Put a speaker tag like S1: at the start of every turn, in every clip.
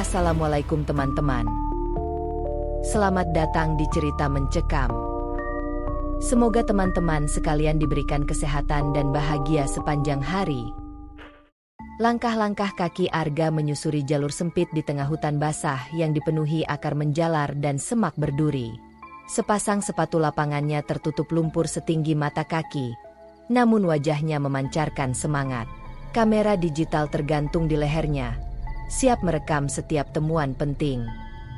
S1: Assalamualaikum teman-teman. Selamat datang di Cerita Mencekam. Semoga teman-teman sekalian diberikan kesehatan dan bahagia sepanjang hari. Langkah-langkah kaki Arga menyusuri jalur sempit di tengah hutan basah yang dipenuhi akar menjalar dan semak berduri. Sepasang sepatu lapangannya tertutup lumpur setinggi mata kaki, namun wajahnya memancarkan semangat. Kamera digital tergantung di lehernya, siap merekam setiap temuan penting.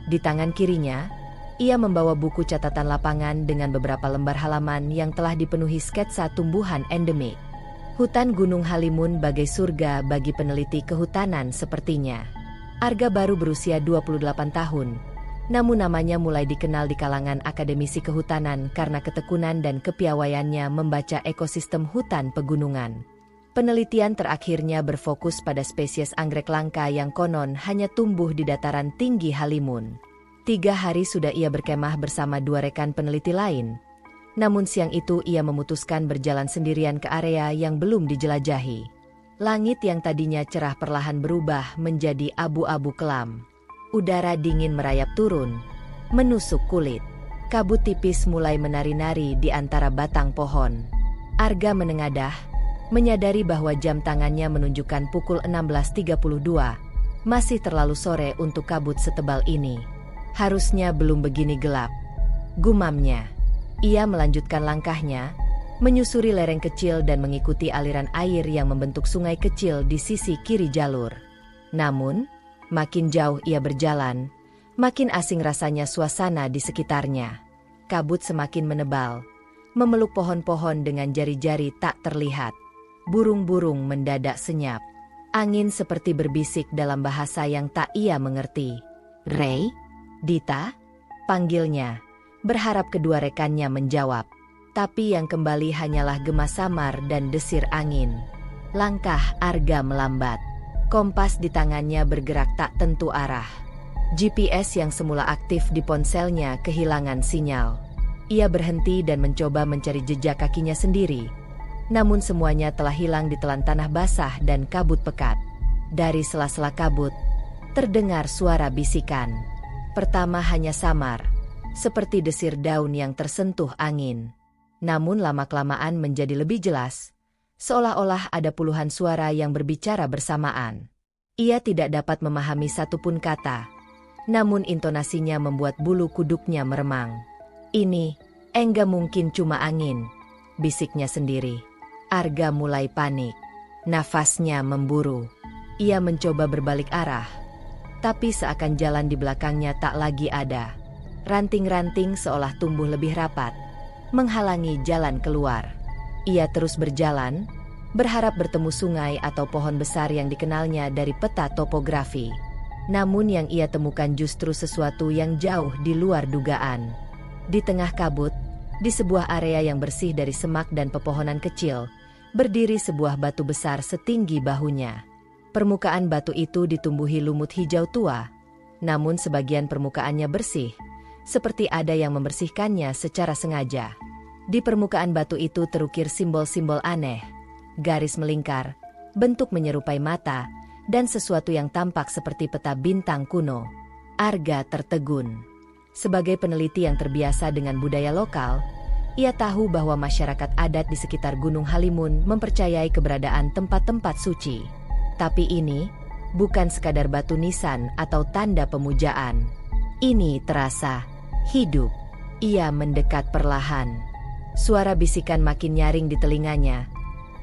S1: Di tangan kirinya, ia membawa buku catatan lapangan dengan beberapa lembar halaman yang telah dipenuhi sketsa tumbuhan endemik. Hutan Gunung Halimun bagai surga bagi peneliti kehutanan sepertinya. Arga baru berusia 28 tahun, namun namanya mulai dikenal di kalangan akademisi kehutanan karena ketekunan dan kepiawaiannya membaca ekosistem hutan pegunungan. Penelitian terakhirnya berfokus pada spesies anggrek langka yang konon hanya tumbuh di dataran tinggi Halimun. 3 hari sudah ia berkemah bersama 2 rekan peneliti lain. Namun siang itu ia memutuskan berjalan sendirian ke area yang belum dijelajahi. Langit yang tadinya cerah perlahan berubah menjadi abu-abu kelam. Udara dingin merayap turun, menusuk kulit. Kabut tipis mulai menari-nari di antara batang pohon. Arga menengadah, menyadari bahwa jam tangannya menunjukkan pukul 16.32. Masih terlalu sore untuk kabut setebal ini. Harusnya belum begini gelap, gumamnya. Ia melanjutkan langkahnya, menyusuri lereng kecil dan mengikuti aliran air yang membentuk sungai kecil di sisi kiri jalur. Namun, makin jauh ia berjalan, makin asing rasanya suasana di sekitarnya. Kabut semakin menebal, memeluk pohon-pohon dengan jari-jari tak terlihat. Burung-burung mendadak senyap. Angin seperti berbisik dalam bahasa yang tak ia mengerti. "Ray? Dita?" panggilnya, berharap kedua rekannya menjawab. Tapi yang kembali hanyalah gema samar dan desir angin. Langkah Arga melambat. Kompas di tangannya bergerak tak tentu arah. GPS yang semula aktif di ponselnya kehilangan sinyal. Ia berhenti dan mencoba mencari jejak kakinya sendiri. Namun semuanya telah hilang ditelan tanah basah dan kabut pekat. Dari sela-sela kabut, terdengar suara bisikan. Pertama hanya samar, seperti desir daun yang tersentuh angin. Namun lama-kelamaan menjadi lebih jelas, seolah-olah ada puluhan suara yang berbicara bersamaan. Ia tidak dapat memahami satupun kata, namun intonasinya membuat bulu kuduknya meremang. "Ini, enggak mungkin cuma angin," bisiknya sendiri. Arga mulai panik. Nafasnya memburu. Ia mencoba berbalik arah. Tapi seakan jalan di belakangnya tak lagi ada. Ranting-ranting seolah tumbuh lebih rapat, menghalangi jalan keluar. Ia terus berjalan, berharap bertemu sungai atau pohon besar yang dikenalnya dari peta topografi. Namun yang ia temukan justru sesuatu yang jauh di luar dugaan. Di tengah kabut, di sebuah area yang bersih dari semak dan pepohonan kecil, berdiri sebuah batu besar setinggi bahunya. Permukaan batu itu ditumbuhi lumut hijau tua, namun sebagian permukaannya bersih, seperti ada yang membersihkannya secara sengaja. Di permukaan batu itu terukir simbol-simbol aneh, garis melingkar, bentuk menyerupai mata, dan sesuatu yang tampak seperti peta bintang kuno. Arga tertegun. Sebagai peneliti yang terbiasa dengan budaya lokal, ia tahu bahwa masyarakat adat di sekitar Gunung Halimun mempercayai keberadaan tempat-tempat suci. Tapi ini bukan sekadar batu nisan atau tanda pemujaan. Ini terasa hidup. Ia mendekat perlahan. Suara bisikan makin nyaring di telinganya,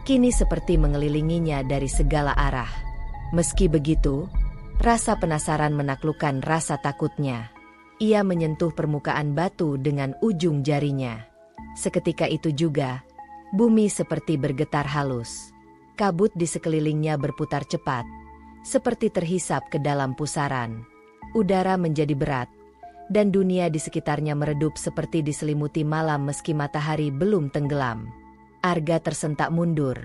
S1: kini seperti mengelilinginya dari segala arah. Meski begitu, rasa penasaran menaklukkan rasa takutnya. Ia menyentuh permukaan batu dengan ujung jarinya. Seketika itu juga, bumi seperti bergetar halus. Kabut di sekelilingnya berputar cepat, seperti terhisap ke dalam pusaran. Udara menjadi berat, dan dunia di sekitarnya meredup seperti diselimuti malam meski matahari belum tenggelam. Arga tersentak mundur,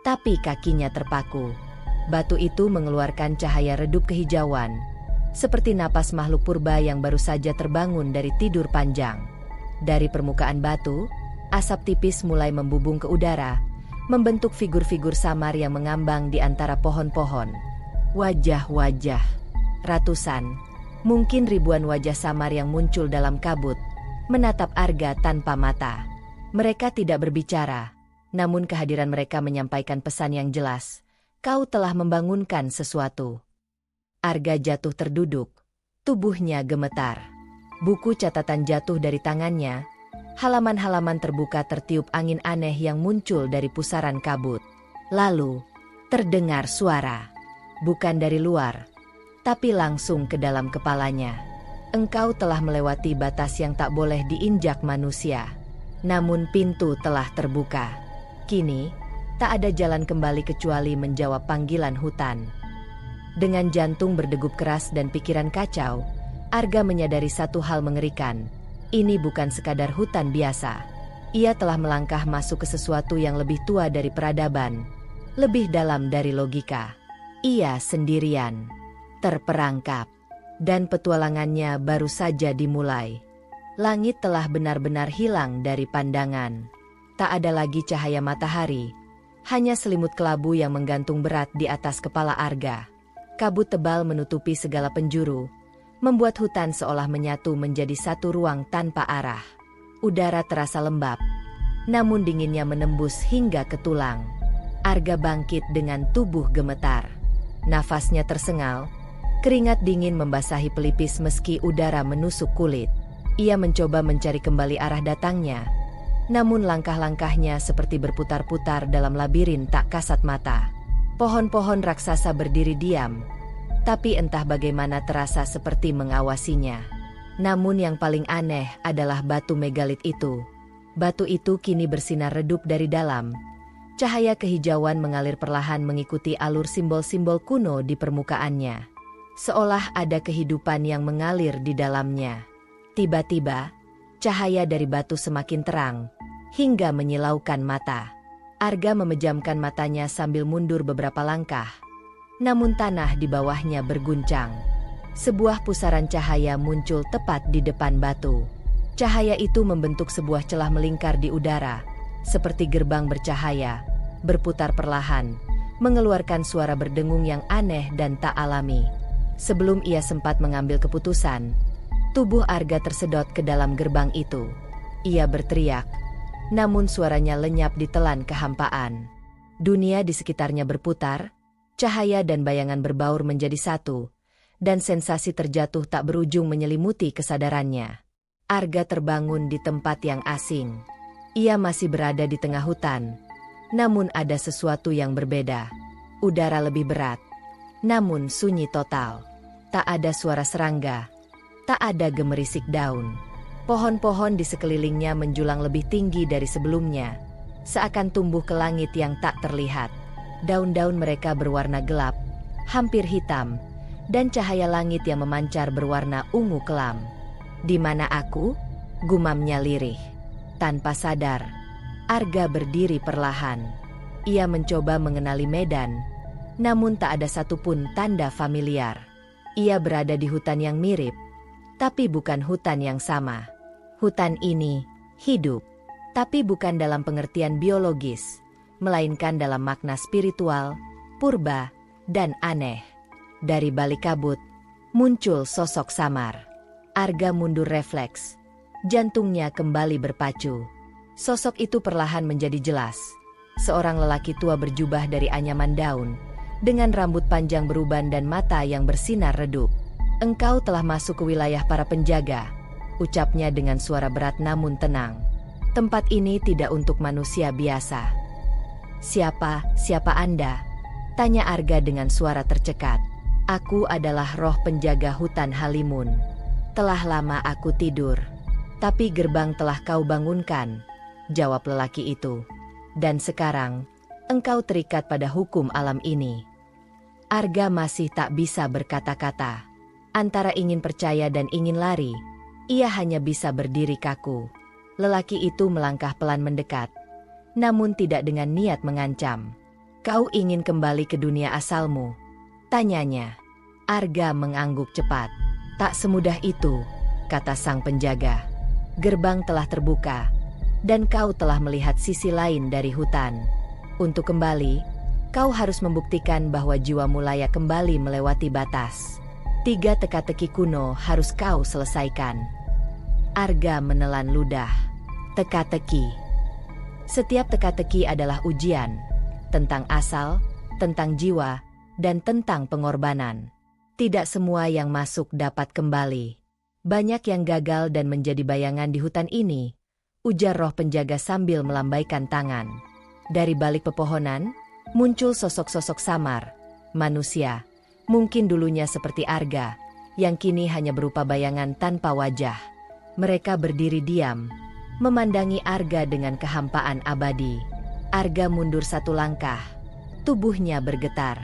S1: tapi kakinya terpaku. Batu itu mengeluarkan cahaya redup kehijauan, seperti napas makhluk purba yang baru saja terbangun dari tidur panjang. Dari permukaan batu, asap tipis mulai membubung ke udara, membentuk figur-figur samar yang mengambang di antara pohon-pohon. Wajah-wajah, Ratusan, mungkin ribuan wajah samar yang muncul dalam kabut, menatap Arga tanpa mata. Mereka tidak berbicara, namun kehadiran mereka menyampaikan pesan yang jelas. Kau telah membangunkan sesuatu. Arga jatuh terduduk, tubuhnya gemetar. Buku catatan jatuh dari tangannya. Halaman-halaman terbuka tertiup angin aneh yang muncul dari pusaran kabut. Lalu, terdengar suara. Bukan dari luar, tapi langsung ke dalam kepalanya. Engkau telah melewati batas yang tak boleh diinjak manusia. Namun pintu telah terbuka. Kini, tak ada jalan kembali kecuali menjawab panggilan hutan. Dengan jantung berdegup keras dan pikiran kacau, Arga menyadari satu hal mengerikan. Ini bukan sekadar hutan biasa. Ia telah melangkah masuk ke sesuatu yang lebih tua dari peradaban, lebih dalam dari logika. Ia sendirian, terperangkap, dan petualangannya baru saja dimulai. Langit telah benar-benar hilang dari pandangan. Tak ada lagi cahaya matahari, hanya selimut kelabu yang menggantung berat di atas kepala Arga. Kabut tebal menutupi segala penjuru, membuat hutan seolah menyatu menjadi satu ruang tanpa arah. Udara terasa lembab, namun dinginnya menembus hingga ke tulang. Arga bangkit dengan tubuh gemetar. Nafasnya tersengal, keringat dingin membasahi pelipis meski udara menusuk kulit. Ia mencoba mencari kembali arah datangnya, namun langkah-langkahnya seperti berputar-putar dalam labirin tak kasat mata. Pohon-pohon raksasa berdiri diam, tapi entah bagaimana terasa seperti mengawasinya. Namun yang paling aneh adalah batu megalit itu. Batu itu kini bersinar redup dari dalam. Cahaya kehijauan mengalir perlahan mengikuti alur simbol-simbol kuno di permukaannya. Seolah ada kehidupan yang mengalir di dalamnya. Tiba-tiba, cahaya dari batu semakin terang, hingga menyilaukan mata. Arga memejamkan matanya sambil mundur beberapa langkah. Namun tanah di bawahnya berguncang. Sebuah pusaran cahaya muncul tepat di depan batu. Cahaya itu membentuk sebuah celah melingkar di udara, seperti gerbang bercahaya, berputar perlahan, mengeluarkan suara berdengung yang aneh dan tak alami. Sebelum ia sempat mengambil keputusan, tubuh Arga tersedot ke dalam gerbang itu. Ia berteriak, namun suaranya lenyap ditelan kehampaan. Dunia di sekitarnya berputar, cahaya dan bayangan berbaur menjadi satu, dan sensasi terjatuh tak berujung menyelimuti kesadarannya. Arga terbangun di tempat yang asing. Ia masih berada di tengah hutan, namun ada sesuatu yang berbeda. Udara lebih berat, namun sunyi total. Tak ada suara serangga, tak ada gemerisik daun. Pohon-pohon di sekelilingnya menjulang lebih tinggi dari sebelumnya, seakan tumbuh ke langit yang tak terlihat. Daun-daun mereka berwarna gelap, hampir hitam, dan cahaya langit yang memancar berwarna ungu kelam. "Di mana aku?" gumamnya lirih. Tanpa sadar, Arga berdiri perlahan. Ia mencoba mengenali medan, namun tak ada satupun tanda familiar. Ia berada di hutan yang mirip, tapi bukan hutan yang sama. Hutan ini hidup, tapi bukan dalam pengertian biologis, melainkan dalam makna spiritual, purba, dan aneh. Dari balik kabut, muncul sosok samar. Arga mundur refleks. Jantungnya kembali berpacu. Sosok itu perlahan menjadi jelas. Seorang lelaki tua berjubah dari anyaman daun, dengan rambut panjang beruban dan mata yang bersinar redup. "Engkau telah masuk ke wilayah para penjaga," ucapnya dengan suara berat namun tenang. "Tempat ini tidak untuk manusia biasa." Siapa Anda?" tanya Arga dengan suara tercekat. "Aku adalah roh penjaga hutan Halimun. Telah lama aku tidur, tapi gerbang telah kau bangunkan," jawab lelaki itu. "Dan sekarang, engkau terikat pada hukum alam ini." Arga masih tak bisa berkata-kata. Antara ingin percaya dan ingin lari, ia hanya bisa berdiri kaku. Lelaki itu melangkah pelan mendekat, namun tidak dengan niat mengancam. "Kau ingin kembali ke dunia asalmu?" tanyanya. Arga mengangguk cepat. "Tak semudah itu," kata sang penjaga. "Gerbang telah terbuka, dan kau telah melihat sisi lain dari hutan. Untuk kembali, kau harus membuktikan bahwa jiwamu layak kembali melewati batas." 3 teka-teki kuno harus kau selesaikan. Arga menelan ludah. Teka-teki. Setiap teka-teki adalah ujian. Tentang asal, tentang jiwa, dan tentang pengorbanan. Tidak semua yang masuk dapat kembali. Banyak yang gagal dan menjadi bayangan di hutan ini, ujar roh penjaga sambil melambaikan tangan. Dari balik pepohonan, muncul sosok-sosok samar. Manusia, mungkin dulunya seperti Arga, yang kini hanya berupa bayangan tanpa wajah. Mereka berdiri diam, memandangi Arga dengan kehampaan abadi. Arga mundur 1 langkah. Tubuhnya bergetar.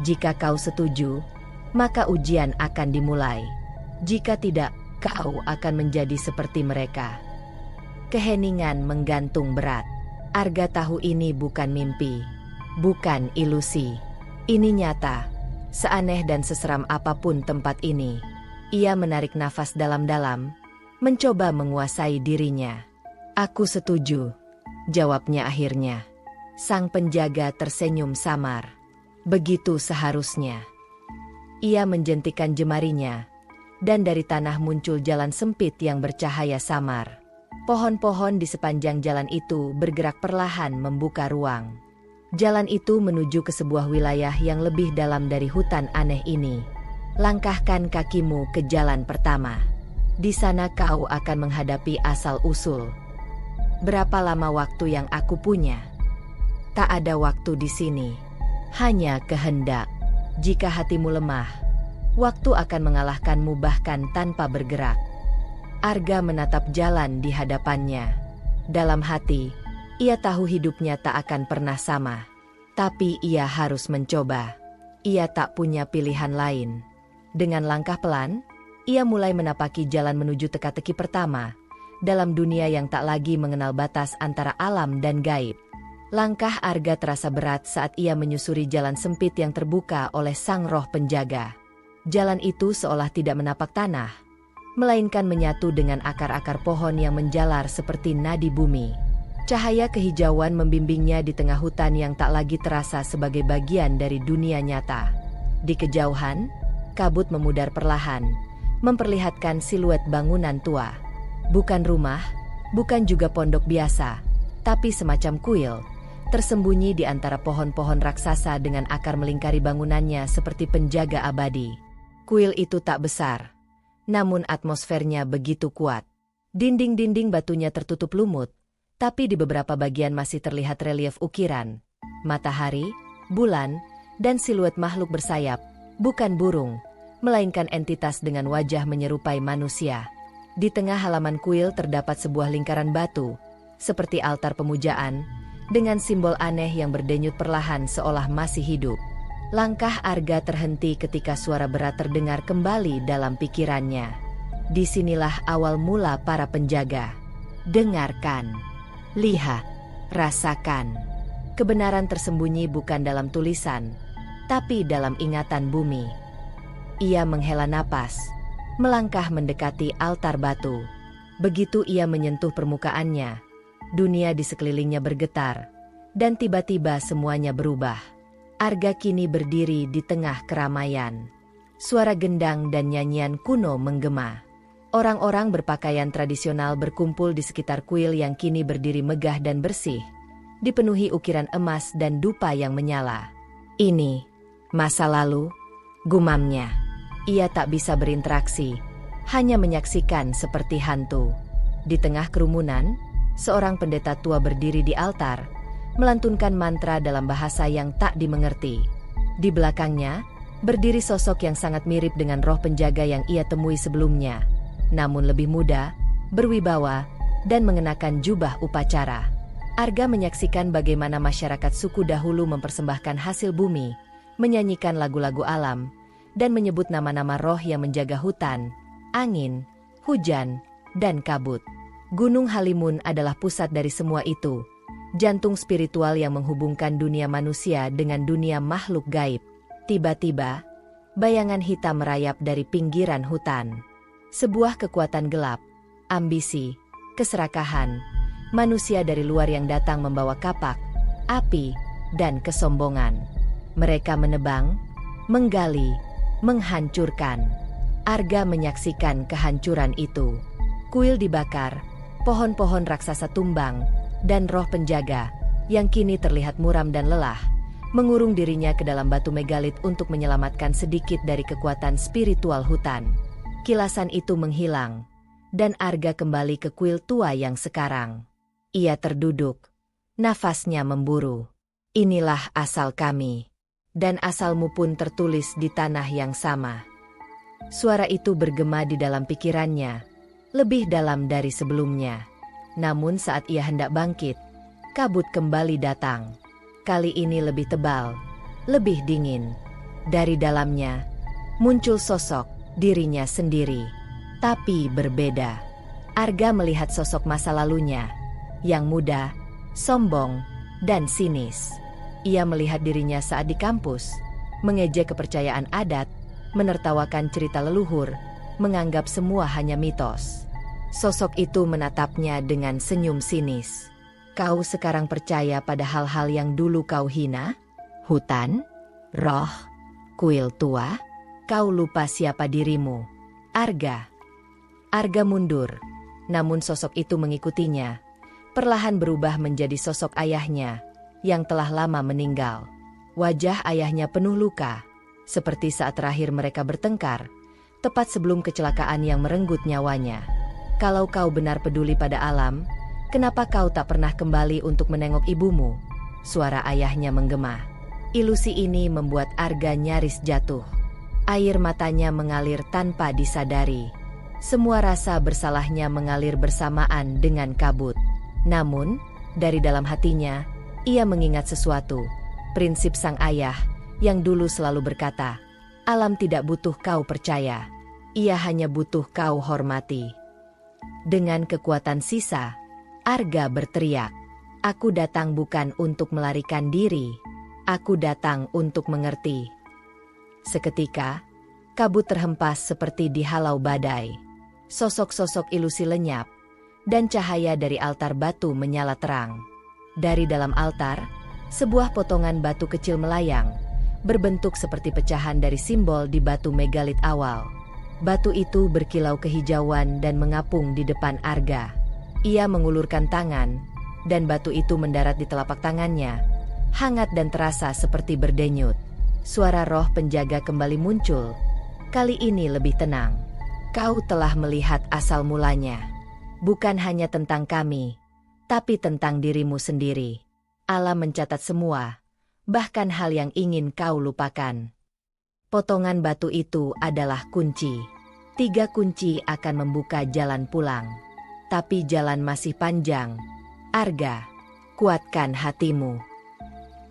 S1: Jika kau setuju, maka ujian akan dimulai. Jika tidak, kau akan menjadi seperti mereka. Keheningan menggantung berat. Arga tahu ini bukan mimpi, bukan ilusi. Ini nyata. Seaneh dan seseram apapun tempat ini, ia menarik nafas dalam-dalam, mencoba menguasai dirinya. Aku setuju, jawabnya akhirnya. Sang penjaga tersenyum samar. Begitu seharusnya. Ia menjentikan jemarinya, dan dari tanah muncul jalan sempit yang bercahaya samar. Pohon-pohon di sepanjang jalan itu bergerak perlahan membuka ruang. Jalan itu menuju ke sebuah wilayah yang lebih dalam dari hutan aneh ini. Langkahkan kakimu ke jalan pertama. Di sana kau akan menghadapi asal-usul. Berapa lama waktu yang aku punya? Tak ada waktu di sini. Hanya kehendak. Jika hatimu lemah, waktu akan mengalahkanmu bahkan tanpa bergerak. Arga menatap jalan di hadapannya. Dalam hati, ia tahu hidupnya tak akan pernah sama. Tapi ia harus mencoba. Ia tak punya pilihan lain. Dengan langkah pelan, ia mulai menapaki jalan menuju teka-teki pertama, dalam dunia yang tak lagi mengenal batas antara alam dan gaib. Langkah Arga terasa berat saat ia menyusuri jalan sempit yang terbuka oleh sang roh penjaga. Jalan itu seolah tidak menapak tanah, melainkan menyatu dengan akar-akar pohon yang menjalar seperti nadi bumi. Cahaya kehijauan membimbingnya di tengah hutan yang tak lagi terasa sebagai bagian dari dunia nyata. Di kejauhan, kabut memudar perlahan, memperlihatkan siluet bangunan tua. Bukan rumah, bukan juga pondok biasa, tapi semacam kuil, tersembunyi di antara pohon-pohon raksasa dengan akar melingkari bangunannya seperti penjaga abadi. Kuil itu tak besar, namun atmosfernya begitu kuat. Dinding-dinding batunya tertutup lumut, tapi di beberapa bagian masih terlihat relief ukiran. Matahari, bulan, dan siluet makhluk bersayap, bukan burung, melainkan entitas dengan wajah menyerupai manusia. Di tengah halaman kuil terdapat sebuah lingkaran batu, seperti altar pemujaan, dengan simbol aneh yang berdenyut perlahan seolah masih hidup. Langkah Arga terhenti ketika suara berat terdengar kembali dalam pikirannya. Disinilah awal mula para penjaga. Dengarkan, lihat, rasakan. Kebenaran tersembunyi bukan dalam tulisan, tapi dalam ingatan bumi. Ia menghela napas, melangkah mendekati altar batu. Begitu ia menyentuh permukaannya, dunia di sekelilingnya bergetar, dan tiba-tiba semuanya berubah. Arga kini berdiri di tengah keramaian. Suara gendang dan nyanyian kuno menggema. Orang-orang berpakaian tradisional berkumpul di sekitar kuil yang kini berdiri megah dan bersih, dipenuhi ukiran emas dan dupa yang menyala. Ini masa lalu, gumamnya. Ia tak bisa berinteraksi, hanya menyaksikan seperti hantu. Di tengah kerumunan, seorang pendeta tua berdiri di altar, melantunkan mantra dalam bahasa yang tak dimengerti. Di belakangnya, berdiri sosok yang sangat mirip dengan roh penjaga yang ia temui sebelumnya, namun lebih muda, berwibawa, dan mengenakan jubah upacara. Arga menyaksikan bagaimana masyarakat suku dahulu mempersembahkan hasil bumi, menyanyikan lagu-lagu alam, dan menyebut nama-nama roh yang menjaga hutan, angin, hujan, dan kabut. Gunung Halimun adalah pusat dari semua itu, jantung spiritual yang menghubungkan dunia manusia dengan dunia makhluk gaib. Tiba-tiba, bayangan hitam merayap dari pinggiran hutan. Sebuah kekuatan gelap, ambisi, keserakahan, manusia dari luar yang datang membawa kapak, api, dan kesombongan. Mereka menebang, menggali, menghancurkan. Arga menyaksikan kehancuran itu. Kuil dibakar, pohon-pohon raksasa tumbang, dan roh penjaga, yang kini terlihat muram dan lelah, mengurung dirinya ke dalam batu megalit untuk menyelamatkan sedikit dari kekuatan spiritual hutan. Kilasan itu menghilang, dan Arga kembali ke kuil tua yang sekarang. Ia terduduk, nafasnya memburu. Inilah asal kami, dan asalmu pun tertulis di tanah yang sama. Suara itu bergema di dalam pikirannya, lebih dalam dari sebelumnya. Namun saat ia hendak bangkit, kabut kembali datang. Kali ini lebih tebal, lebih dingin. Dari dalamnya, muncul sosok dirinya sendiri. Tapi berbeda. Arga melihat sosok masa lalunya, yang muda, sombong, dan sinis. Ia melihat dirinya saat di kampus, mengejek kepercayaan adat, menertawakan cerita leluhur, menganggap semua hanya mitos. Sosok itu menatapnya dengan senyum sinis. Kau sekarang percaya pada hal-hal yang dulu kau hina? Hutan? Roh? Kuil tua? Kau lupa siapa dirimu? Arga. Arga mundur, namun sosok itu mengikutinya. Perlahan berubah menjadi sosok ayahnya, yang telah lama meninggal. Wajah ayahnya penuh luka, seperti saat terakhir mereka bertengkar, tepat sebelum kecelakaan yang merenggut nyawanya. Kalau kau benar peduli pada alam, kenapa kau tak pernah kembali untuk menengok ibumu? Suara ayahnya menggema. Ilusi ini membuat Arga nyaris jatuh. Air matanya mengalir tanpa disadari. Semua rasa bersalahnya mengalir bersamaan dengan kabut. Namun, dari dalam hatinya, ia mengingat sesuatu. Prinsip sang ayah, yang dulu selalu berkata, alam tidak butuh kau percaya, ia hanya butuh kau hormati. Dengan kekuatan sisa, Arga berteriak, aku datang bukan untuk melarikan diri, aku datang untuk mengerti. Seketika, kabut terhempas seperti dihalau badai. Sosok-sosok ilusi lenyap, dan cahaya dari altar batu menyala terang. Dari dalam altar, sebuah potongan batu kecil melayang, berbentuk seperti pecahan dari simbol di batu megalit awal. Batu itu berkilau kehijauan dan mengapung di depan Arga. Ia mengulurkan tangan, dan batu itu mendarat di telapak tangannya, hangat dan terasa seperti berdenyut. Suara roh penjaga kembali muncul, kali ini lebih tenang. Kau telah melihat asal mulanya. Bukan hanya tentang kami, tapi tentang dirimu sendiri. Alam mencatat semua, bahkan hal yang ingin kau lupakan. Potongan batu itu adalah kunci. 3 kunci akan membuka jalan pulang. Tapi jalan masih panjang. Arga, kuatkan hatimu.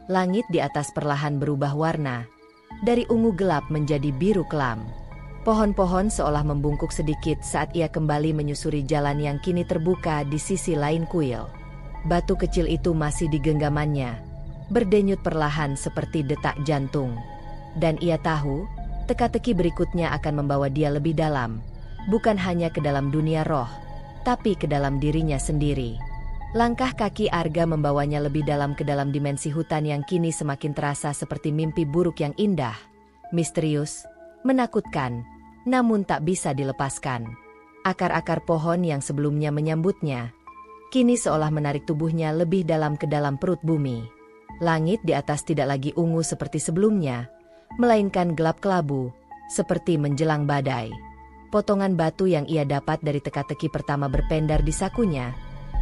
S1: Langit di atas perlahan berubah warna, dari ungu gelap menjadi biru kelam. Pohon-pohon seolah membungkuk sedikit saat ia kembali menyusuri jalan yang kini terbuka di sisi lain kuil. Batu kecil itu masih di genggamannya, berdenyut perlahan seperti detak jantung. Dan ia tahu, teka-teki berikutnya akan membawa dia lebih dalam, bukan hanya ke dalam dunia roh, tapi ke dalam dirinya sendiri. Langkah kaki Arga membawanya lebih dalam ke dalam dimensi hutan yang kini semakin terasa seperti mimpi buruk yang indah, misterius, menakutkan, namun tak bisa dilepaskan. Akar-akar pohon yang sebelumnya menyambutnya, kini seolah menarik tubuhnya lebih dalam ke dalam perut bumi. Langit di atas tidak lagi ungu seperti sebelumnya, melainkan gelap kelabu, seperti menjelang badai. Potongan batu yang ia dapat dari teka-teki pertama berpendar di sakunya,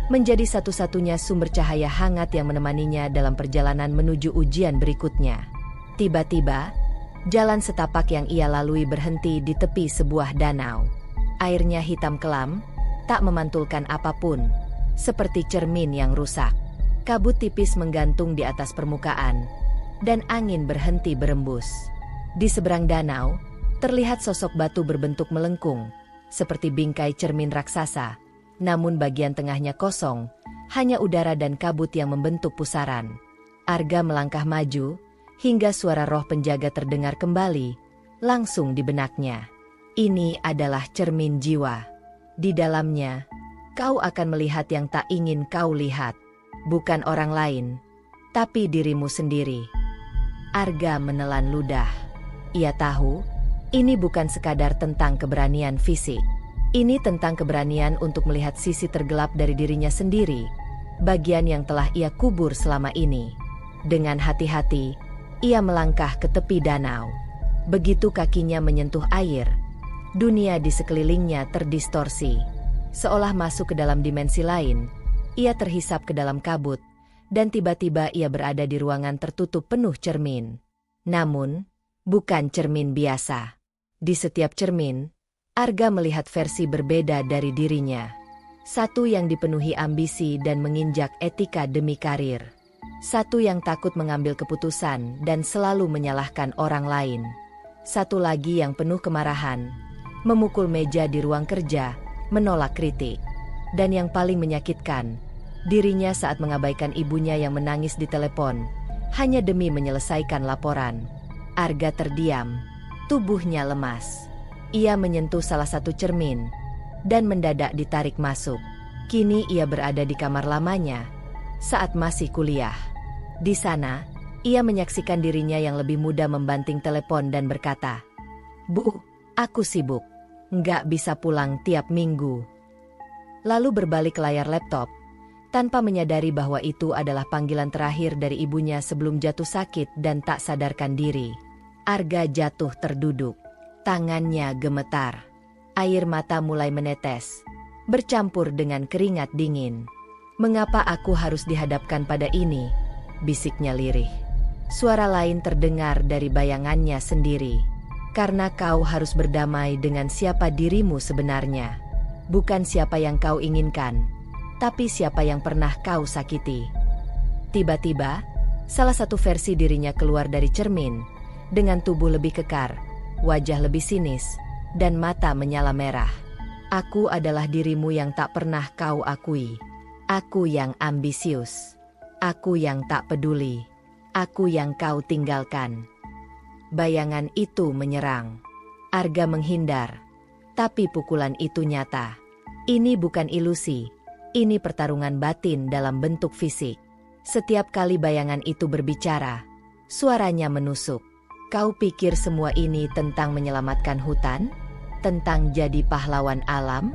S1: menjadi satu-satunya sumber cahaya hangat yang menemaninya dalam perjalanan menuju ujian berikutnya. Tiba-tiba, jalan setapak yang ia lalui berhenti di tepi sebuah danau. Airnya hitam kelam, tak memantulkan apapun, seperti cermin yang rusak. Kabut tipis menggantung di atas permukaan, dan angin berhenti berembus. Di seberang danau, terlihat sosok batu berbentuk melengkung, seperti bingkai cermin raksasa. Namun bagian tengahnya kosong, hanya udara dan kabut yang membentuk pusaran. Arga melangkah maju, hingga suara roh penjaga terdengar kembali, langsung di benaknya. Ini adalah cermin jiwa. Di dalamnya, kau akan melihat yang tak ingin kau lihat. Bukan orang lain, tapi dirimu sendiri. Arga menelan ludah. Ia tahu, Ini bukan sekadar tentang keberanian fisik. Ini tentang keberanian untuk melihat sisi tergelap dari dirinya sendiri, bagian yang telah ia kubur selama ini. Dengan hati-hati, ia melangkah ke tepi danau. Begitu kakinya menyentuh air, dunia di sekelilingnya terdistorsi. Seolah masuk ke dalam dimensi lain, ia terhisap ke dalam kabut, dan tiba-tiba ia berada di ruangan tertutup penuh cermin. Namun, bukan cermin biasa. Di setiap cermin, Arga melihat versi berbeda dari dirinya. Satu yang dipenuhi ambisi dan menginjak etika demi karir. Satu yang takut mengambil keputusan dan selalu menyalahkan orang lain. Satu lagi yang penuh kemarahan, memukul meja di ruang kerja, menolak kritik. Dan yang paling menyakitkan, dirinya saat mengabaikan ibunya yang menangis di telepon, hanya demi menyelesaikan laporan. Arga terdiam, tubuhnya lemas. Ia menyentuh salah satu cermin, dan mendadak ditarik masuk. Kini ia berada di kamar lamanya, saat masih kuliah. Di sana, ia menyaksikan dirinya yang lebih muda membanting telepon dan berkata, "Bu, aku sibuk, nggak bisa pulang tiap minggu." Lalu berbalik layar laptop, tanpa menyadari bahwa itu adalah panggilan terakhir dari ibunya sebelum jatuh sakit dan tak sadarkan diri. Arga jatuh terduduk. Tangannya gemetar. Air mata mulai menetes, bercampur dengan keringat dingin. "Mengapa aku harus dihadapkan pada ini?" bisiknya lirih. Suara lain terdengar dari bayangannya sendiri. "Karena kau harus berdamai dengan siapa dirimu sebenarnya. Bukan siapa yang kau inginkan, tapi siapa yang pernah kau sakiti." Tiba-tiba, salah satu versi dirinya keluar dari cermin, dengan tubuh lebih kekar, wajah lebih sinis, dan mata menyala merah. "Aku adalah dirimu yang tak pernah kau akui. Aku yang ambisius. Aku yang tak peduli. Aku yang kau tinggalkan." Bayangan itu menyerang. Arga menghindar. Tapi pukulan itu nyata. Ini bukan ilusi. Ini pertarungan batin dalam bentuk fisik. Setiap kali bayangan itu berbicara, suaranya menusuk. "Kau pikir semua ini tentang menyelamatkan hutan? Tentang jadi pahlawan alam?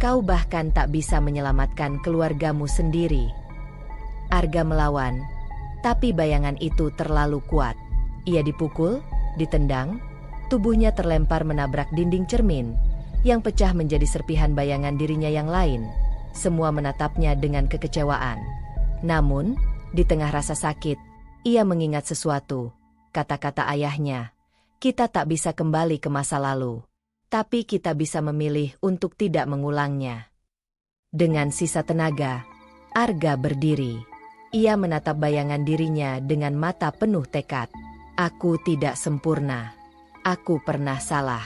S1: Kau bahkan tak bisa menyelamatkan keluargamu sendiri." Arga melawan, tapi bayangan itu terlalu kuat. Ia dipukul, ditendang, tubuhnya terlempar menabrak dinding cermin, yang pecah menjadi serpihan bayangan dirinya yang lain. Semua menatapnya dengan kekecewaan. Namun, di tengah rasa sakit, ia mengingat sesuatu. Kata-kata ayahnya, "Kita tak bisa kembali ke masa lalu, tapi kita bisa memilih untuk tidak mengulangnya." Dengan sisa tenaga, Arga berdiri. Ia menatap bayangan dirinya dengan mata penuh tekad. "Aku tidak sempurna. Aku pernah salah.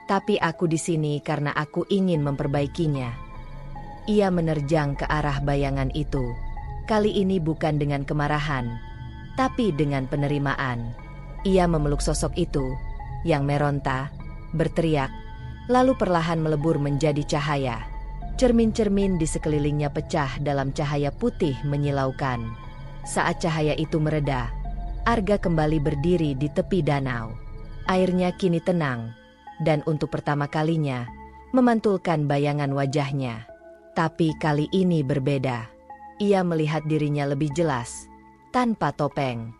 S1: Tapi aku di sini karena aku ingin memperbaikinya." Ia menerjang ke arah bayangan itu. Kali ini bukan dengan kemarahan, tapi dengan penerimaan. Ia memeluk sosok itu, yang meronta, berteriak, lalu perlahan melebur menjadi cahaya. Cermin-cermin di sekelilingnya pecah dalam cahaya putih menyilaukan. Saat cahaya itu mereda, Arga kembali berdiri di tepi danau. Airnya kini tenang, dan untuk pertama kalinya, memantulkan bayangan wajahnya. Tapi kali ini berbeda. Ia melihat dirinya lebih jelas, tanpa topeng.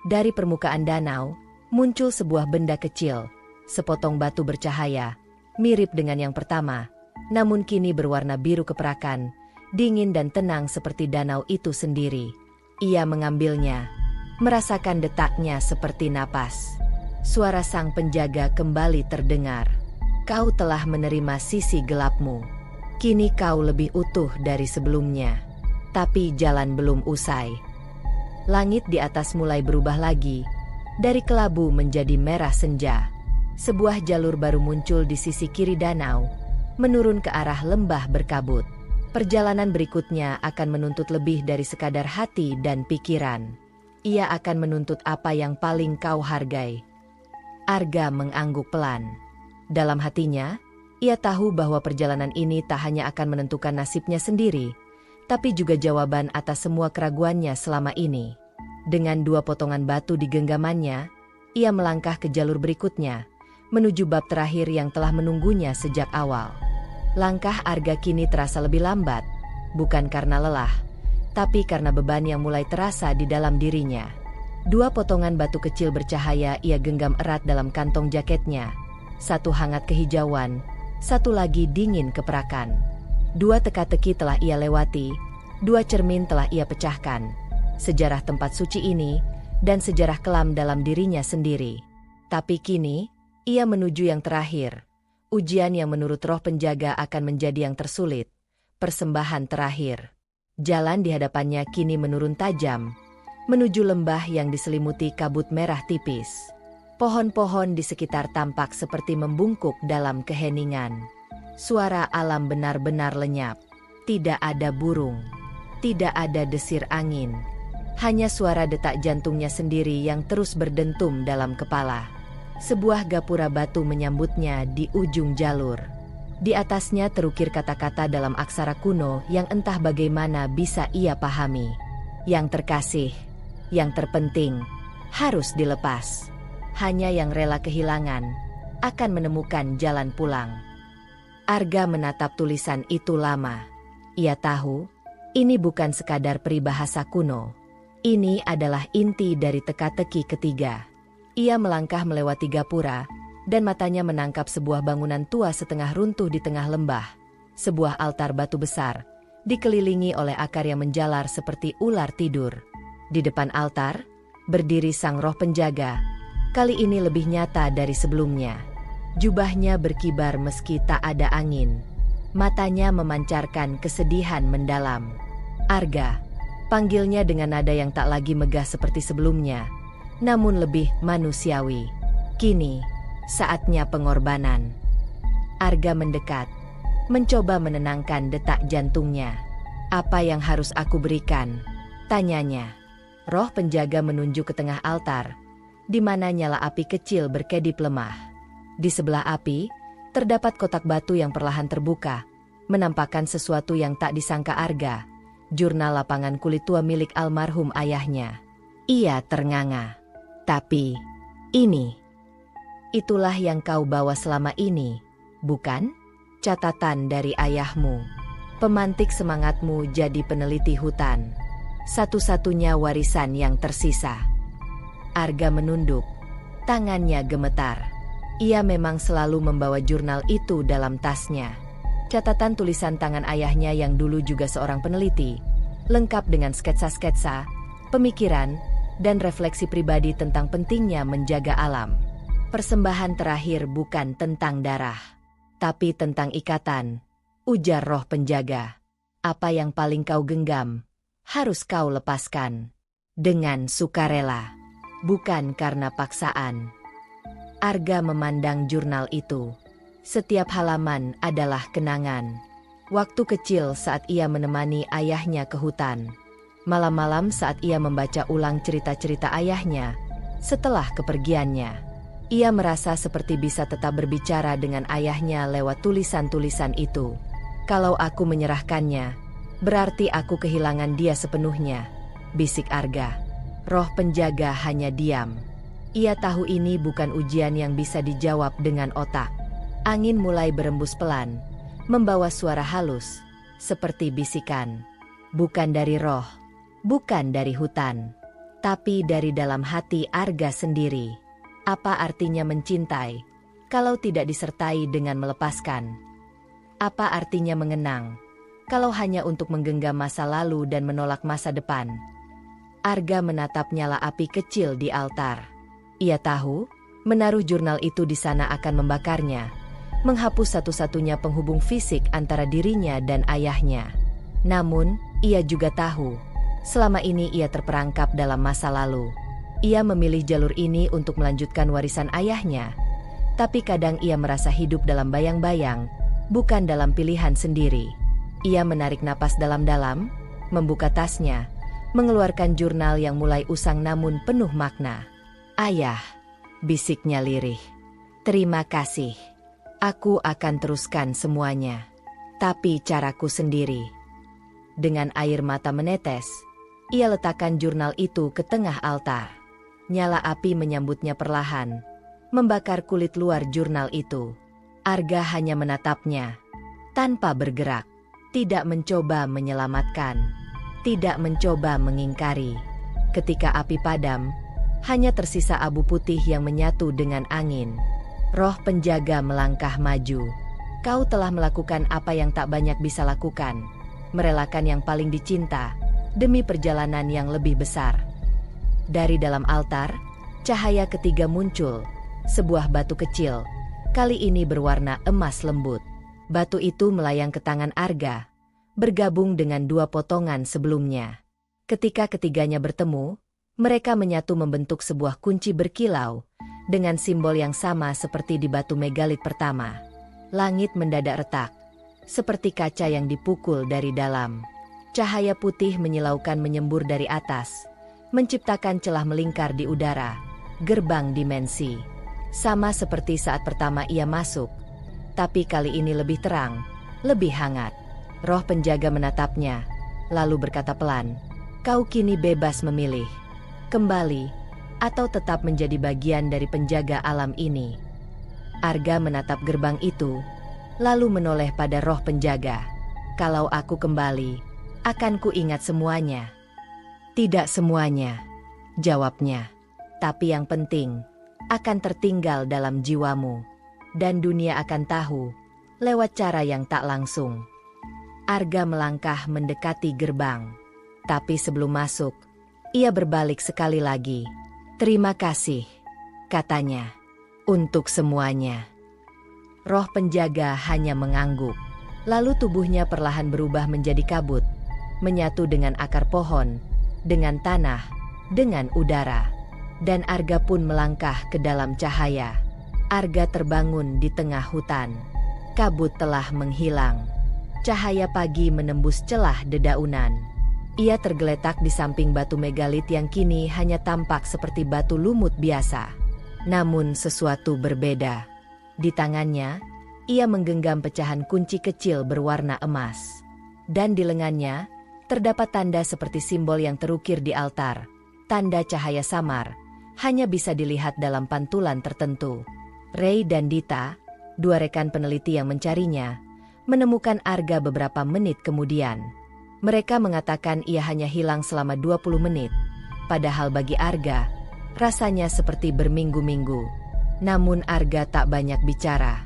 S1: Dari permukaan danau, muncul sebuah benda kecil, sepotong batu bercahaya, mirip dengan yang pertama, namun kini berwarna biru keperakan, dingin dan tenang seperti danau itu sendiri. Ia mengambilnya, merasakan detaknya seperti napas. Suara sang penjaga kembali terdengar. "Kau telah menerima sisi gelapmu. Kini kau lebih utuh dari sebelumnya. Tapi jalan belum usai." Langit di atas mulai berubah lagi, dari kelabu menjadi merah senja. Sebuah jalur baru muncul di sisi kiri danau, menurun ke arah lembah berkabut. Perjalanan berikutnya akan menuntut lebih dari sekadar hati dan pikiran. Ia akan menuntut apa yang paling kau hargai. Arga mengangguk pelan. Dalam hatinya, ia tahu bahwa perjalanan ini tak hanya akan menentukan nasibnya sendiri, tapi juga jawaban atas semua keraguannya selama ini. Dengan 2 potongan batu di genggamannya, ia melangkah ke jalur berikutnya, menuju bab terakhir yang telah menunggunya sejak awal. Langkah Arga kini terasa lebih lambat, bukan karena lelah, tapi karena beban yang mulai terasa di dalam dirinya. 2 potongan batu kecil bercahaya ia genggam erat dalam kantong jaketnya. 1 hangat kehijauan, 1 lagi dingin keperakan. 2 teka-teki telah ia lewati, 2 cermin telah ia pecahkan. Sejarah tempat suci ini, dan sejarah kelam dalam dirinya sendiri. Tapi kini, ia menuju yang terakhir. Ujian yang menurut roh penjaga akan menjadi yang tersulit. Persembahan terakhir. Jalan di hadapannya kini menurun tajam, menuju lembah yang diselimuti kabut merah tipis. Pohon-pohon di sekitar tampak seperti membungkuk dalam keheningan. Suara alam benar-benar lenyap. Tidak ada burung. Tidak ada desir angin. Hanya suara detak jantungnya sendiri yang terus berdentum dalam kepala. Sebuah gapura batu menyambutnya di ujung jalur. Di atasnya terukir kata-kata dalam aksara kuno yang entah bagaimana bisa ia pahami. Yang terkasih, yang terpenting, harus dilepas. Hanya yang rela kehilangan akan menemukan jalan pulang. Arga menatap tulisan itu lama. Ia tahu, ini bukan sekadar peribahasa kuno. Ini adalah inti dari teka-teki ketiga. Ia melangkah melewati gapura, dan matanya menangkap sebuah bangunan tua setengah runtuh di tengah lembah. Sebuah altar batu besar, dikelilingi oleh akar yang menjalar seperti ular tidur. Di depan altar, berdiri sang roh penjaga. Kali ini lebih nyata dari sebelumnya. Jubahnya berkibar meski tak ada angin. Matanya memancarkan kesedihan mendalam. Arga, panggilnya dengan nada yang tak lagi megah seperti sebelumnya, namun lebih manusiawi. Kini, saatnya pengorbanan. Arga mendekat, mencoba menenangkan detak jantungnya. Apa yang harus aku berikan? Tanyanya. Roh penjaga menunjuk ke tengah altar, di mana nyala api kecil berkedip lemah. Di sebelah api, terdapat kotak batu yang perlahan terbuka, menampakkan sesuatu yang tak disangka Arga. Jurnal lapangan kulit tua milik almarhum ayahnya. Ia ternganga. Tapi, itulah yang kau bawa selama ini, bukan? Catatan dari ayahmu. Pemantik semangatmu jadi peneliti hutan. Satu-satunya warisan yang tersisa. Arga menunduk. Tangannya gemetar. Ia memang selalu membawa jurnal itu dalam tasnya. Catatan tulisan tangan ayahnya yang dulu juga seorang peneliti, lengkap dengan sketsa-sketsa, pemikiran, dan refleksi pribadi tentang pentingnya menjaga alam. Persembahan terakhir bukan tentang darah, tapi tentang ikatan, ujar roh penjaga. Apa yang paling kau genggam, harus kau lepaskan. Dengan sukarela, bukan karena paksaan. Arga memandang jurnal itu. Setiap halaman adalah kenangan. Waktu kecil saat ia menemani ayahnya ke hutan. Malam-malam saat ia membaca ulang cerita-cerita ayahnya, setelah kepergiannya. Ia merasa seperti bisa tetap berbicara dengan ayahnya lewat tulisan-tulisan itu. Kalau aku menyerahkannya, berarti aku kehilangan dia sepenuhnya, bisik Arga. Roh penjaga hanya diam. Ia tahu ini bukan ujian yang bisa dijawab dengan otak. Angin mulai berembus pelan, membawa suara halus, seperti bisikan. Bukan dari roh, bukan dari hutan, tapi dari dalam hati Arga sendiri. Apa artinya mencintai, kalau tidak disertai dengan melepaskan? Apa artinya mengenang, kalau hanya untuk menggenggam masa lalu dan menolak masa depan? Arga menatap nyala api kecil di altar. Ia tahu, menaruh jurnal itu di sana akan membakarnya, menghapus satu-satunya penghubung fisik antara dirinya dan ayahnya. Namun, ia juga tahu, selama ini ia terperangkap dalam masa lalu. Ia memilih jalur ini untuk melanjutkan warisan ayahnya, tapi kadang ia merasa hidup dalam bayang-bayang, bukan dalam pilihan sendiri. Ia menarik napas dalam-dalam, membuka tasnya, mengeluarkan jurnal yang mulai usang namun penuh makna. Ayah, bisiknya lirih. Terima kasih. Aku akan teruskan semuanya, tapi caraku sendiri. Dengan air mata menetes, ia letakkan jurnal itu ke tengah altar. Nyala api menyambutnya perlahan. membakar kulit luar jurnal itu. Arga hanya menatapnya, tanpa bergerak, tidak mencoba menyelamatkan, tidak mencoba mengingkari. Ketika api padam, hanya tersisa abu putih yang menyatu dengan angin. Roh penjaga melangkah maju. Kau telah melakukan apa yang tak banyak bisa lakukan, merelakan yang paling dicinta, demi perjalanan yang lebih besar. Dari dalam altar, cahaya ketiga muncul, sebuah batu kecil, kali ini berwarna emas lembut. Batu itu melayang ke tangan Arga, bergabung dengan dua potongan sebelumnya. Ketika ketiganya bertemu, mereka menyatu membentuk sebuah kunci berkilau, dengan simbol yang sama seperti di batu megalit pertama. Langit mendadak retak, seperti kaca yang dipukul dari dalam. Cahaya putih menyilaukan menyembur dari atas, menciptakan celah melingkar di udara, gerbang dimensi. Sama seperti saat pertama ia masuk, tapi kali ini lebih terang, lebih hangat. Roh penjaga menatapnya, lalu berkata pelan, "Kau kini bebas memilih, kembali, atau tetap menjadi bagian dari penjaga alam ini." Arga menatap gerbang itu, lalu menoleh pada roh penjaga. "Kalau aku kembali, akan ku ingat semuanya." "Tidak semuanya," jawabnya. "Tapi yang penting, akan tertinggal dalam jiwamu. Dan dunia akan tahu, lewat cara yang tak langsung." Arga melangkah mendekati gerbang. Tapi sebelum masuk, ia berbalik sekali lagi. "Terima kasih," katanya, "untuk semuanya." Roh penjaga hanya mengangguk. Lalu tubuhnya perlahan berubah menjadi kabut, menyatu dengan akar pohon, dengan tanah, dengan udara. Dan Arga pun melangkah ke dalam cahaya. Arga terbangun di tengah hutan. Kabut telah menghilang. Cahaya pagi menembus celah dedaunan. Ia tergeletak di samping batu megalit yang kini hanya tampak seperti batu lumut biasa. Namun sesuatu berbeda. Di tangannya, ia menggenggam pecahan kunci kecil berwarna emas. Dan di lengannya, terdapat tanda seperti simbol yang terukir di altar. Tanda cahaya samar, hanya bisa dilihat dalam pantulan tertentu. Ray dan Dita, dua rekan peneliti yang mencarinya, menemukan Arga beberapa menit kemudian. Mereka mengatakan ia hanya hilang selama 20 menit, padahal bagi Arga, rasanya seperti berminggu-minggu. Namun Arga tak banyak bicara.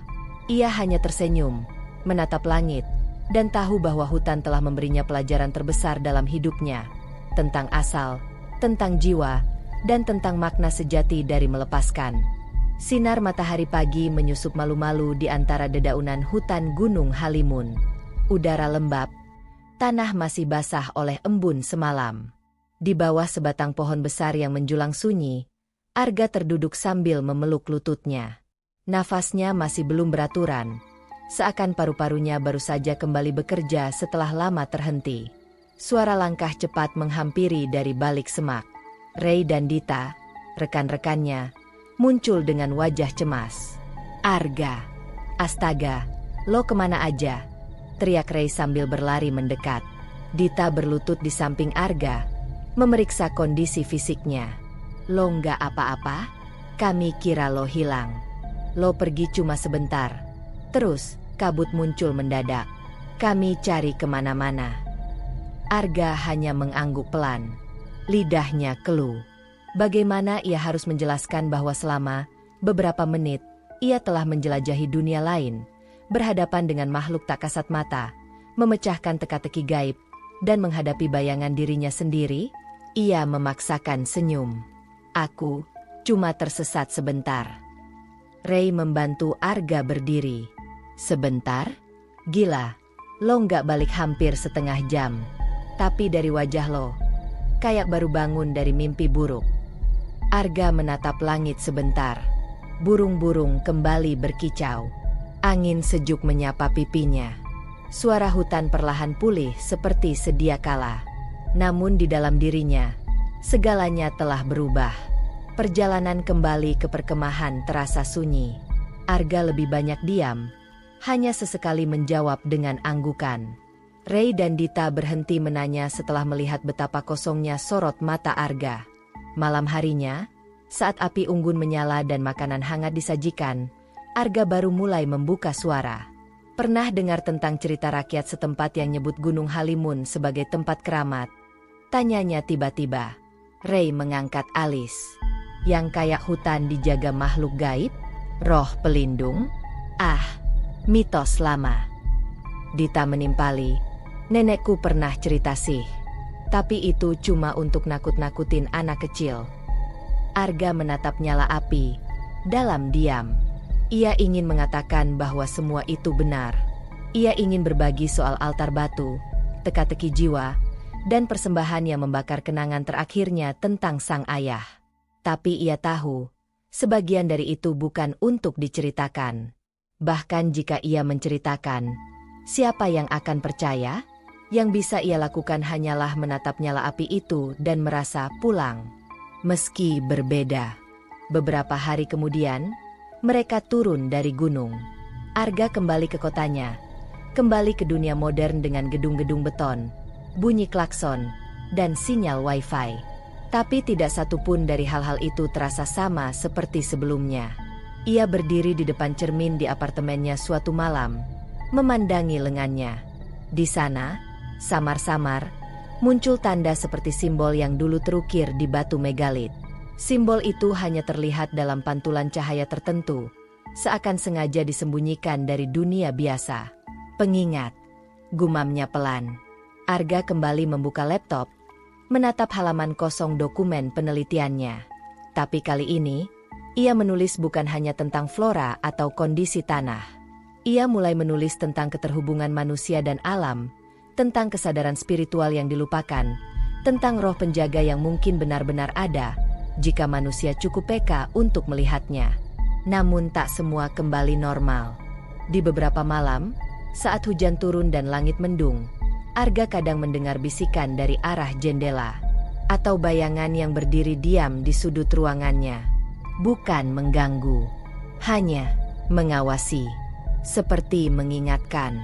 S1: Ia hanya tersenyum, menatap langit, dan tahu bahwa hutan telah memberinya pelajaran terbesar dalam hidupnya, tentang asal, tentang jiwa, dan tentang makna sejati dari melepaskan. Sinar matahari pagi menyusup malu-malu di antara dedaunan hutan Gunung Halimun. Udara lembab, tanah masih basah oleh embun semalam. Di bawah sebatang pohon besar yang menjulang sunyi, Arga terduduk sambil memeluk lututnya. Nafasnya masih belum beraturan, seakan paru-parunya baru saja kembali bekerja setelah lama terhenti. Suara langkah cepat menghampiri dari balik semak. Ray dan Dita, rekan-rekannya, muncul dengan wajah cemas. "Arga, astaga, lo kemana aja?" teriak Ray sambil berlari mendekat. Dita berlutut di samping Arga, memeriksa kondisi fisiknya. "Lo nggak apa-apa? Kami kira lo hilang. Lo pergi cuma sebentar, terus kabut muncul mendadak. Kami cari kemana-mana." Arga hanya mengangguk pelan. Lidahnya keluh. Bagaimana ia harus menjelaskan bahwa selama beberapa menit, ia telah menjelajahi dunia lain, berhadapan dengan makhluk tak kasat mata, memecahkan teka-teki gaib, dan menghadapi bayangan dirinya sendiri? Ia memaksakan senyum. "Aku cuma tersesat sebentar." Ray membantu Arga berdiri. "Sebentar? Gila, lo nggak balik hampir setengah jam. Tapi dari wajah lo, kayak baru bangun dari mimpi buruk." Arga menatap langit sebentar. Burung-burung kembali berkicau. Angin sejuk menyapa pipinya. Suara hutan perlahan pulih seperti sedia kala. Namun di dalam dirinya, segalanya telah berubah. Perjalanan kembali ke perkemahan terasa sunyi. Arga lebih banyak diam, hanya sesekali menjawab dengan anggukan. Ray dan Dita berhenti menanya setelah melihat betapa kosongnya sorot mata Arga. Malam harinya, Saat api unggun menyala dan makanan hangat disajikan, Arga baru mulai membuka suara. Pernah dengar tentang cerita rakyat setempat yang nyebut Gunung Halimun sebagai tempat keramat? Tanyanya tiba-tiba. Ray mengangkat alis. Yang kayak hutan dijaga makhluk gaib? Roh pelindung? Ah, mitos lama. Dita menimpali. Nenekku pernah cerita sih. Tapi itu cuma untuk nakut-nakutin anak kecil. Arga menatap nyala api. Dalam diam. Ia ingin mengatakan bahwa semua itu benar. Ia ingin berbagi soal altar batu, teka-teki jiwa, dan persembahan yang membakar kenangan terakhirnya tentang sang ayah. Tapi ia tahu, sebagian dari itu bukan untuk diceritakan. Bahkan jika ia menceritakan, siapa yang akan percaya? Yang bisa ia lakukan hanyalah menatap nyala api itu dan merasa pulang. Meski berbeda. Beberapa hari kemudian, mereka turun dari gunung. Arga kembali ke kotanya. Kembali ke dunia modern dengan gedung-gedung beton, bunyi klakson, dan sinyal wifi. Tapi tidak satu pun dari hal-hal itu terasa sama seperti sebelumnya. Ia berdiri di depan cermin di apartemennya suatu malam, memandangi lengannya. Di sana, samar-samar, muncul tanda seperti simbol yang dulu terukir di batu megalit. Simbol itu hanya terlihat dalam pantulan cahaya tertentu, seakan sengaja disembunyikan dari dunia biasa. Pengingat, gumamnya pelan. Arga kembali membuka laptop, menatap halaman kosong dokumen penelitiannya. Tapi kali ini, ia menulis bukan hanya tentang flora atau kondisi tanah. Ia mulai menulis tentang keterhubungan manusia dan alam, tentang kesadaran spiritual yang dilupakan, tentang roh penjaga yang mungkin benar-benar ada, jika manusia cukup peka untuk melihatnya. Namun tak semua kembali normal. Di beberapa malam, saat hujan turun dan langit mendung, Arga kadang mendengar bisikan dari arah jendela, atau bayangan yang berdiri diam di sudut ruangannya. Bukan mengganggu, hanya mengawasi, seperti mengingatkan.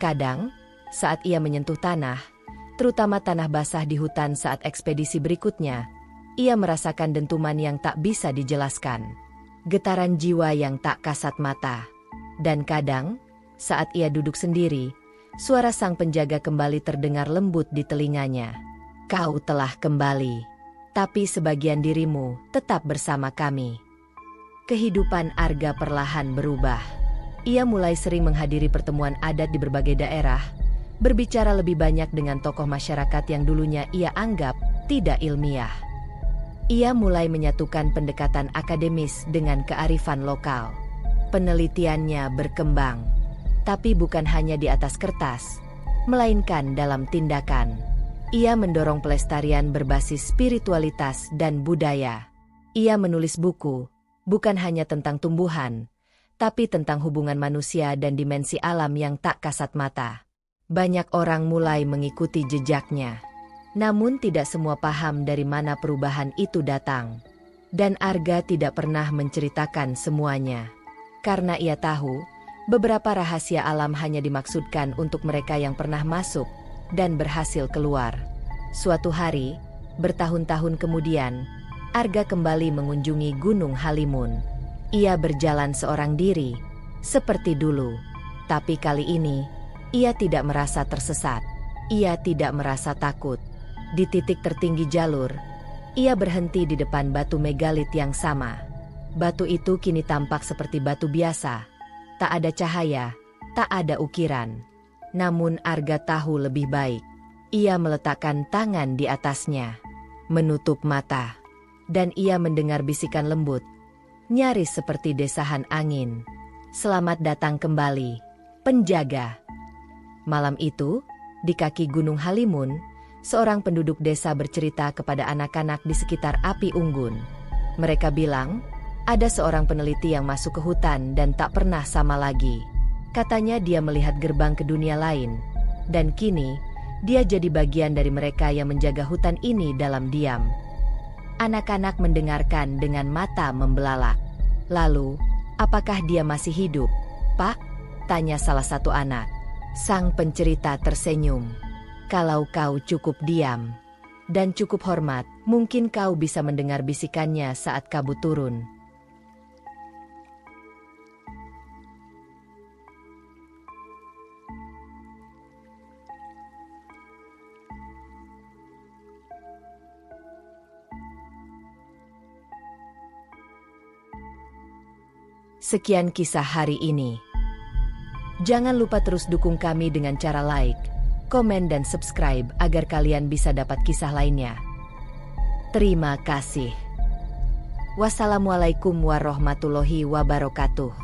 S1: Kadang, saat ia menyentuh tanah, terutama tanah basah di hutan saat ekspedisi berikutnya, ia merasakan dentuman yang tak bisa dijelaskan. Getaran jiwa yang tak kasat mata. Dan kadang, saat ia duduk sendiri, suara sang penjaga kembali terdengar lembut di telinganya. Kau telah kembali, tapi sebagian dirimu tetap bersama kami. Kehidupan Arga perlahan berubah. Ia mulai sering menghadiri pertemuan adat di berbagai daerah, berbicara lebih banyak dengan tokoh masyarakat yang dulunya ia anggap tidak ilmiah. Ia mulai menyatukan pendekatan akademis dengan kearifan lokal. Penelitiannya berkembang, tapi bukan hanya di atas kertas, melainkan dalam tindakan. Ia mendorong pelestarian berbasis spiritualitas dan budaya. Ia menulis buku, bukan hanya tentang tumbuhan, tapi tentang hubungan manusia dan dimensi alam yang tak kasat mata. Banyak orang mulai mengikuti jejaknya. Namun tidak semua paham dari mana perubahan itu datang. Dan Arga tidak pernah menceritakan semuanya. Karena ia tahu, beberapa rahasia alam hanya dimaksudkan untuk mereka yang pernah masuk dan berhasil keluar. Suatu hari, bertahun-tahun kemudian, Arga kembali mengunjungi Gunung Halimun. Ia berjalan seorang diri, seperti dulu. Tapi kali ini, ia tidak merasa tersesat. Ia tidak merasa takut. Di titik tertinggi jalur, ia berhenti di depan batu megalit yang sama. Batu itu kini tampak seperti batu biasa. Tak ada cahaya, tak ada ukiran. Namun Arga tahu lebih baik. Ia meletakkan tangan di atasnya, menutup mata. Dan ia mendengar bisikan lembut, nyaris seperti desahan angin. Selamat datang kembali, penjaga. Malam itu, di kaki Gunung Halimun, seorang penduduk desa bercerita kepada anak-anak di sekitar api unggun. Mereka bilang, ada seorang peneliti yang masuk ke hutan dan tak pernah sama lagi. Katanya dia melihat gerbang ke dunia lain. Dan kini, dia jadi bagian dari mereka yang menjaga hutan ini dalam diam. Anak-anak mendengarkan dengan mata membelalak. Lalu, apakah dia masih hidup, Pak? Tanya salah satu anak. Sang pencerita tersenyum. Kalau kau cukup diam dan cukup hormat, Mungkin kau bisa mendengar bisikannya saat kabut turun. Sekian kisah hari ini. Jangan lupa terus dukung kami dengan cara like, komen dan subscribe agar kalian bisa dapat kisah lainnya. Terima kasih. Wassalamualaikum warahmatullahi wabarakatuh.